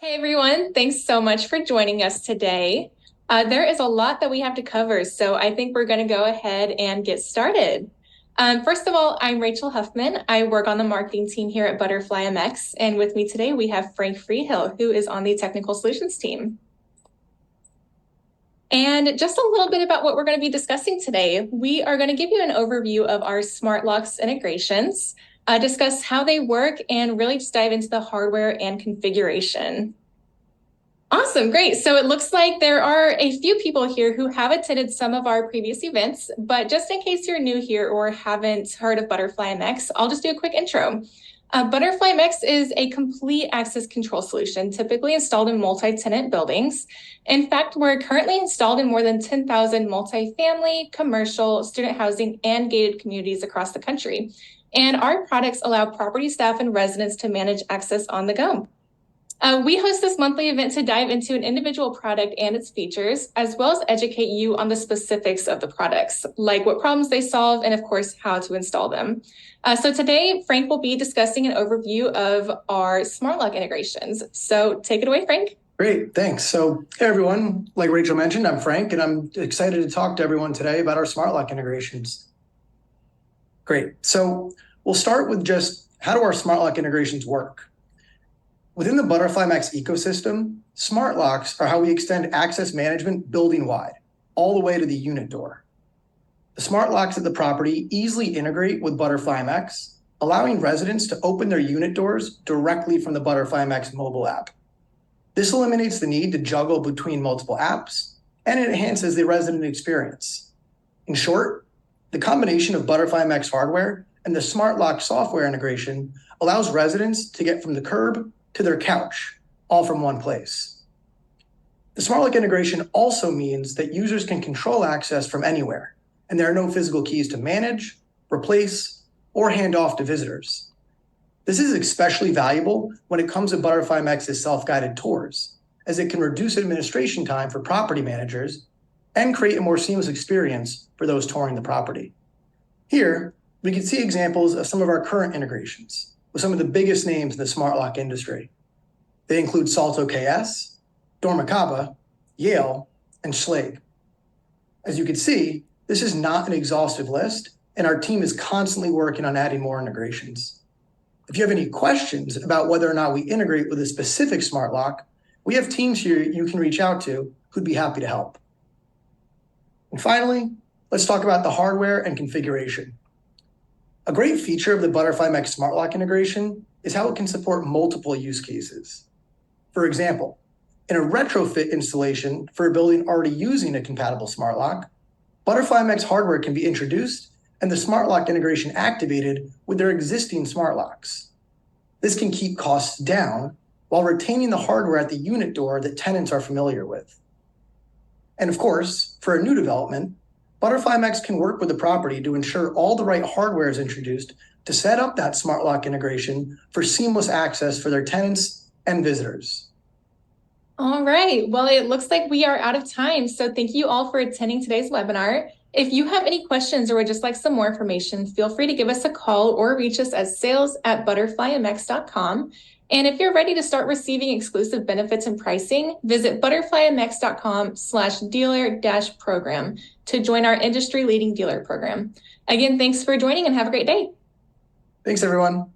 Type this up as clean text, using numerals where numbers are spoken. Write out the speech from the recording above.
Hey everyone, thanks so much for joining us today. There is a lot that we have to cover, so I think we're going to go ahead and get started. First of all, I'm Rachel Huffman. I work on the marketing team here at ButterflyMX, and with me today we have Frank Freehill, who is on the technical solutions team. And just a little bit about what we're going to be discussing today. We are going to give you an overview of our smart locks integrations, discuss how they work, and really just dive into the hardware and configuration. Awesome, great. So it looks like there are a few people here who have attended some of our previous events, but just in case you're new here or haven't heard of ButterflyMX, I'll just do a quick intro. ButterflyMX is a complete access control solution, typically installed in multi-tenant buildings. In fact, we're currently installed in more than 10,000 multifamily, commercial, student housing, and gated communities across the country. And our products allow property staff and residents to manage access on the go. We host this monthly event to dive into an individual product and its features, as well as educate you on the specifics of the products, like what problems they solve and, of course, how to install them. So today, Frank will be discussing an overview of our smart lock integrations. So take it away, Frank. Great, thanks. So, hey everyone, like Rachel mentioned, I'm Frank, and I'm excited to talk to everyone today about our smart lock integrations. Great. So we'll start with just how do our smart lock integrations work? Within the ButterflyMX ecosystem, smart locks are how we extend access management building-wide, all the way to the unit door. The smart locks at the property easily integrate with ButterflyMX, allowing residents to open their unit doors directly from the ButterflyMX mobile app. This eliminates the need to juggle between multiple apps, and it enhances the resident experience. In short, the combination of ButterflyMX hardware and the smart lock software integration allows residents to get from the curb to their couch, all from one place. The smart lock integration also means that users can control access from anywhere, and there are no physical keys to manage, replace, or hand off to visitors. This is especially valuable when it comes to ButterflyMX's self-guided tours, as it can reduce administration time for property managers and create a more seamless experience for those touring the property. Here, we can see examples of some of our current integrations with some of the biggest names in the smart lock industry. They include Salto KS, Dormakaba, Yale, and Schlage. As you can see, this is not an exhaustive list, and our team is constantly working on adding more integrations. If you have any questions about whether or not we integrate with a specific smart lock, we have teams here you can reach out to who'd be happy to help. And finally, let's talk about the hardware and configuration. A great feature of the ButterflyMX smart lock integration is how it can support multiple use cases. For example, in a retrofit installation for a building already using a compatible smart lock, ButterflyMX hardware can be introduced and the smart lock integration activated with their existing smart locks. This can keep costs down while retaining the hardware at the unit door that tenants are familiar with. And of course, for a new development, ButterflyMX can work with the property to ensure all the right hardware is introduced to set up that smart lock integration for seamless access for their tenants and visitors. All right, well, it looks like we are out of time. So thank you all for attending today's webinar. If you have any questions or would just like some more information, feel free to give us a call or reach us at sales@butterflymx.com. And if you're ready to start receiving exclusive benefits and pricing, visit butterflymx.com/dealer-program to join our industry-leading dealer program. Again, thanks for joining and have a great day. Thanks, everyone.